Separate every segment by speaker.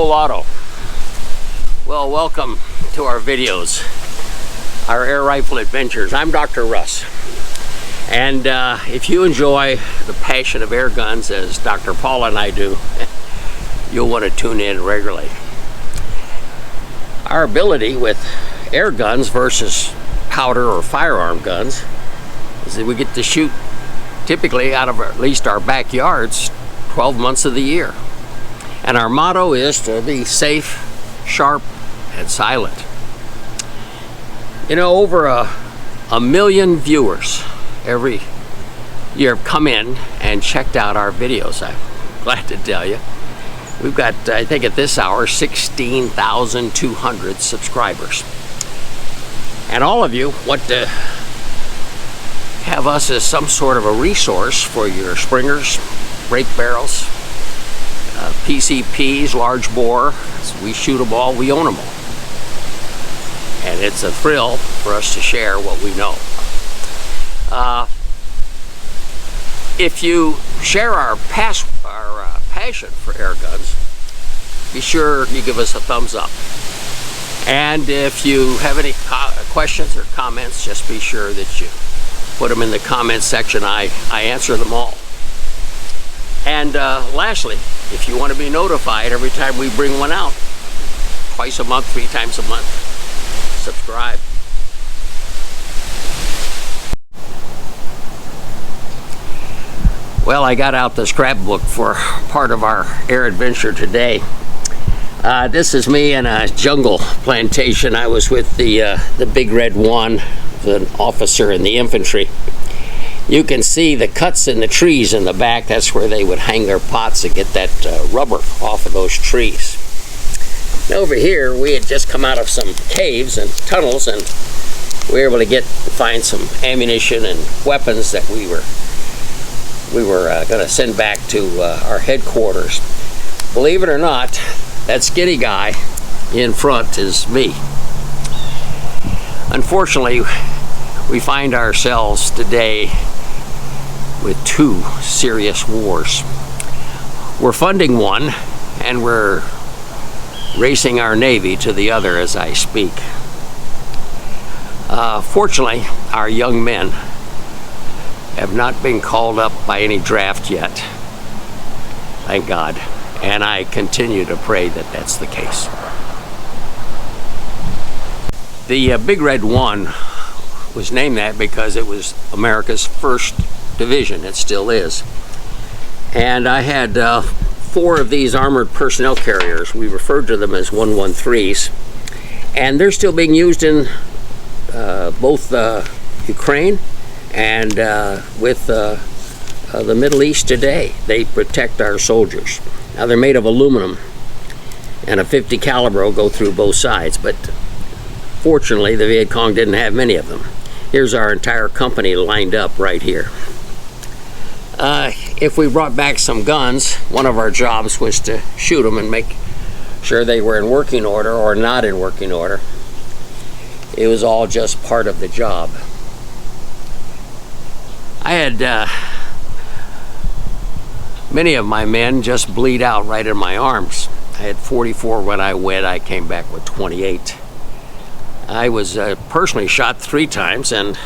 Speaker 1: full auto. Well, welcome to our videos, our air rifle adventures. I'm Dr. Russ, and if you enjoy the passion of air guns as Dr. Paul and I do, you'll want to tune in regularly. Our ability with air guns versus powder or firearm guns is that we get to shoot typically out of at least our backyards 12 months of the year. And our motto is to be safe, sharp, and silent. You know, over a million viewers every year come in and checked out our videos. I'm glad to tell you. We've got, I think at this hour, 16,200 subscribers. And all of you want to have us as some sort of a resource for your springers, break barrels, PCPs, large bore. We shoot them all, we own them all. And it's a thrill for us to share what we know. If you share our passion for air guns, be sure you give us a thumbs up. And if you have any questions or comments, just be sure that you put them in the comments section. I answer them all. And lastly, if you want to be notified every time we bring one out, twice a month, 3 times a month, subscribe. Well, I got out the scrapbook for part of our air adventure today. This is me in a jungle plantation. I was with the Big Red One, an officer in the infantry. You can see the cuts in the trees in the back. That's where they would hang their pots and get that rubber off of those trees. And over here, we had just come out of some caves and tunnels, and we were able to find some ammunition and weapons that we were going to send back to our headquarters. Believe it or not, that skinny guy in front is me. Unfortunately, we find ourselves today with 2 serious wars. We're funding one, and we're racing our Navy to the other as I speak. Fortunately, our young men have not been called up by any draft yet. Thank God. And I continue to pray that that's the case. The Big Red One was named that because it was America's first division. It still is. And I had 4 of these armored personnel carriers. We referred to them as 113s. And they're still being used in both Ukraine and with the Middle East today. They protect our soldiers. Now they're made of aluminum, and a .50 caliber will go through both sides, but fortunately the Viet Cong didn't have many of them. Here's our entire company lined up right here. If we brought back some guns, one of our jobs was to shoot them and make sure they were in working order or not in working order. It was all just part of the job. I had many of my men just bleed out right in my arms. I had 44 when I went. I came back with 28. I was personally shot 3 times, and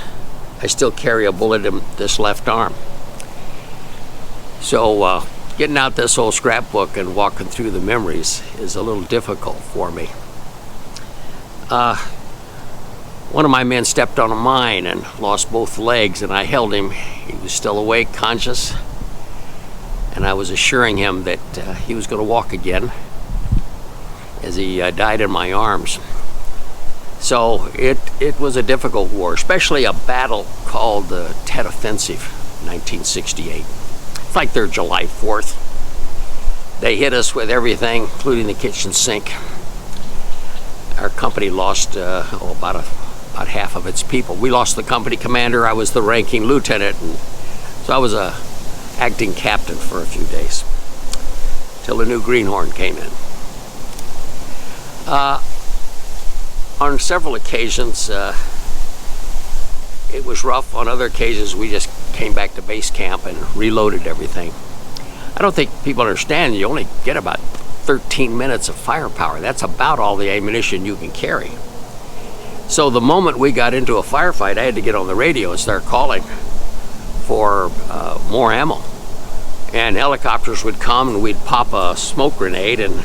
Speaker 1: I still carry a bullet in this left arm. So getting out this old scrapbook and walking through the memories is a little difficult for me. One of my men stepped on a mine and lost both legs, and I held him. He was still awake, conscious, and I was assuring him that he was going to walk again as he died in my arms. So it was a difficult war, especially a battle called the Tet Offensive, 1968. It's like their July 4th. They hit us with everything, including the kitchen sink. Our company lost about half of its people. We lost the company commander. I was the ranking lieutenant, and so I was a acting captain for a few days till the new greenhorn came in. On several occasions it was rough. On other occasions we just came back to base camp and reloaded everything. I don't think people understand you only get about 13 minutes of firepower. That's about all the ammunition you can carry. So the moment we got into a firefight, I had to get on the radio and start calling for more ammo. And helicopters would come and we'd pop a smoke grenade and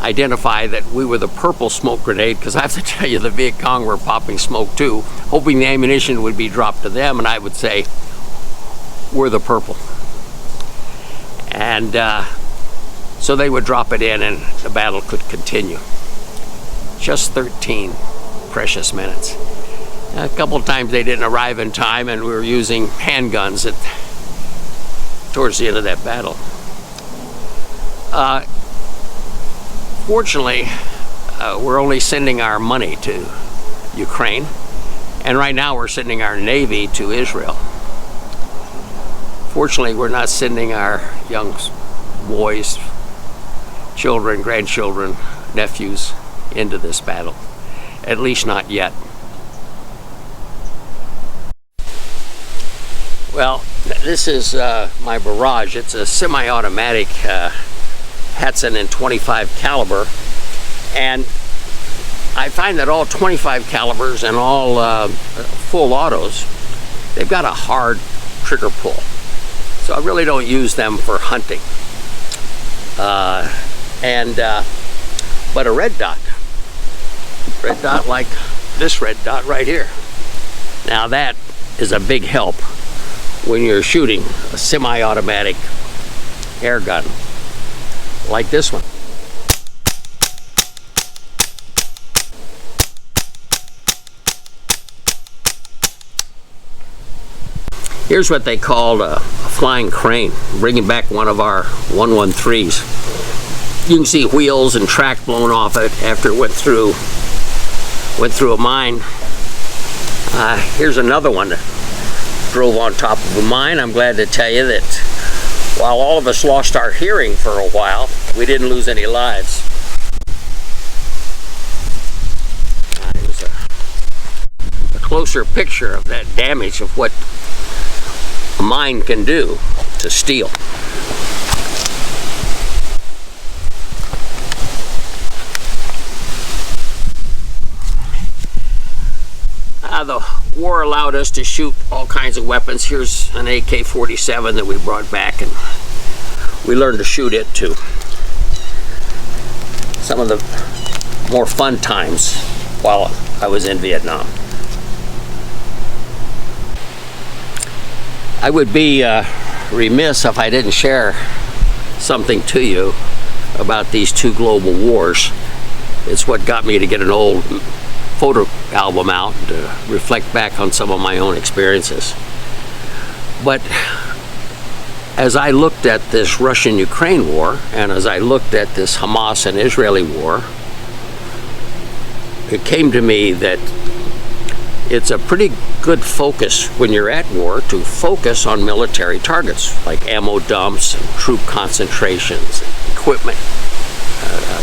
Speaker 1: identify that we were the purple smoke grenade, because I have to tell you, the Viet Cong were popping smoke too, hoping the ammunition would be dropped to them, and I would say, we're the purple. And so they would drop it in and the battle could continue. Just 13 precious minutes. A couple of times they didn't arrive in time and we were using handguns towards the end of that battle. Fortunately, we're only sending our money to Ukraine, and right now we're sending our Navy to Israel. Fortunately, we're not sending our young boys, children, grandchildren, nephews into this battle, at least not yet. Well, this is my Barrage. It's a semi-automatic Hatsan in 25 caliber, and I find that all 25 calibers and all full autos, they've got a hard trigger pull, so I really don't use them for hunting. But a red dot like this red dot right here, now that is a big help when you're shooting a semi-automatic air gun like this one. Here's what they called a flying crane, bringing back one of our 113s. You can see wheels and track blown off it after it went through a mine. Here's another one that drove on top of a mine. I'm glad to tell you that while all of us lost our hearing for a while, we didn't lose any lives. Here's a closer picture of that damage of what a mine can do to steel. The war allowed us to shoot all kinds of weapons. Here's an AK-47 that we brought back, and we learned to shoot it too. Some of the more fun times while I was in Vietnam. I would be remiss if I didn't share something to you about these two global wars. It's what got me to get an old photo album out to reflect back on some of my own experiences. But as I looked at this Russian-Ukraine war, and as I looked at this Hamas and Israeli war, it came to me that it's a pretty good focus when you're at war to focus on military targets like ammo dumps and troop concentrations, equipment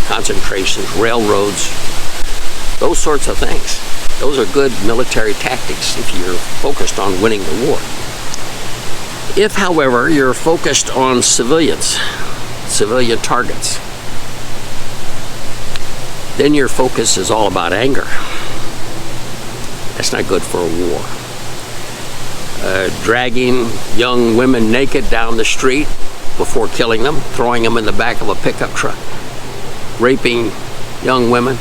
Speaker 1: concentrations, railroads, those sorts of things. Those are good military tactics if you're focused on winning the war. If, however, you're focused on civilians, civilian targets, then your focus is all about anger. That's not good for a war. Dragging young women naked down the street before killing them, throwing them in the back of a pickup truck, raping young women,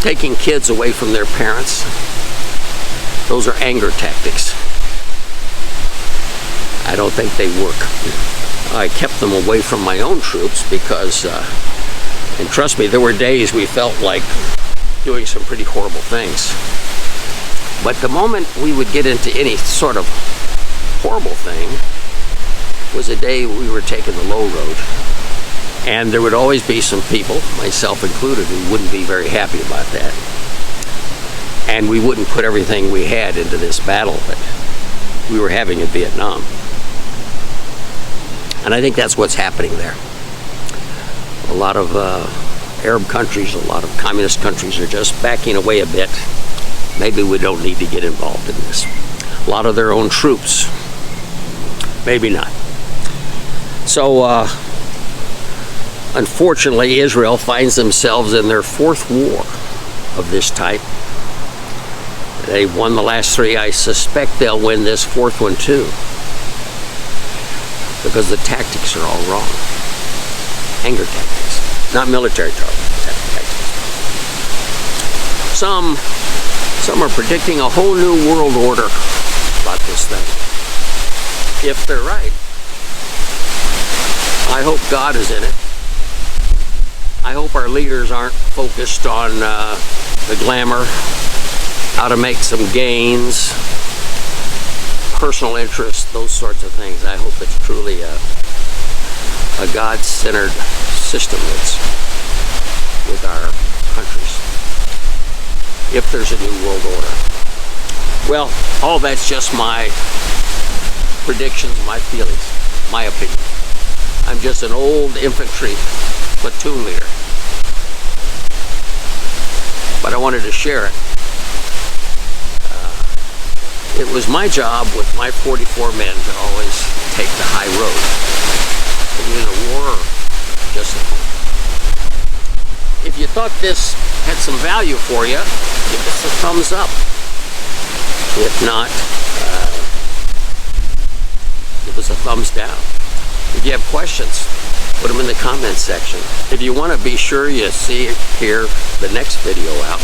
Speaker 1: taking kids away from their parents. Those are anger tactics. I don't think they work. I kept them away from my own troops because, and trust me, there were days we felt like doing some pretty horrible things. But the moment we would get into any sort of horrible thing was a day we were taking the low road. And there would always be some people, myself included, who wouldn't be very happy about that. And we wouldn't put everything we had into this battle that we were having in Vietnam. And I think that's what's happening there. A lot of Arab countries, a lot of communist countries are just backing away a bit. Maybe we don't need to get involved in this. A lot of their own troops, maybe not. So Unfortunately, Israel finds themselves in their fourth war of this type. They won the last three. I suspect they'll win this fourth one too, because the tactics are all wrong. Anger tactics, not military tactics. Some are predicting a whole new world order about this thing. If they're right, I hope God is in it. I hope our leaders aren't focused on the glamour, how to make some gains, personal interest, those sorts of things. I hope it's truly a God-centered system that's with our countries, if there's a new world order. Well, all that's just my predictions, my feelings, my opinion. I'm just an old infantry platoon leader, but I wanted to share it. It was my job with my 44 men to always take the high road, in a war or just at home. If you thought this had some value for you, give us a thumbs up. If not, give us a thumbs down. If you have questions, put them in the comments section. If you want to be sure you hear the next video out,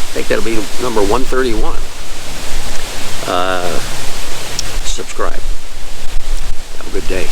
Speaker 1: I think that'll be number 131. Subscribe. Have a good day.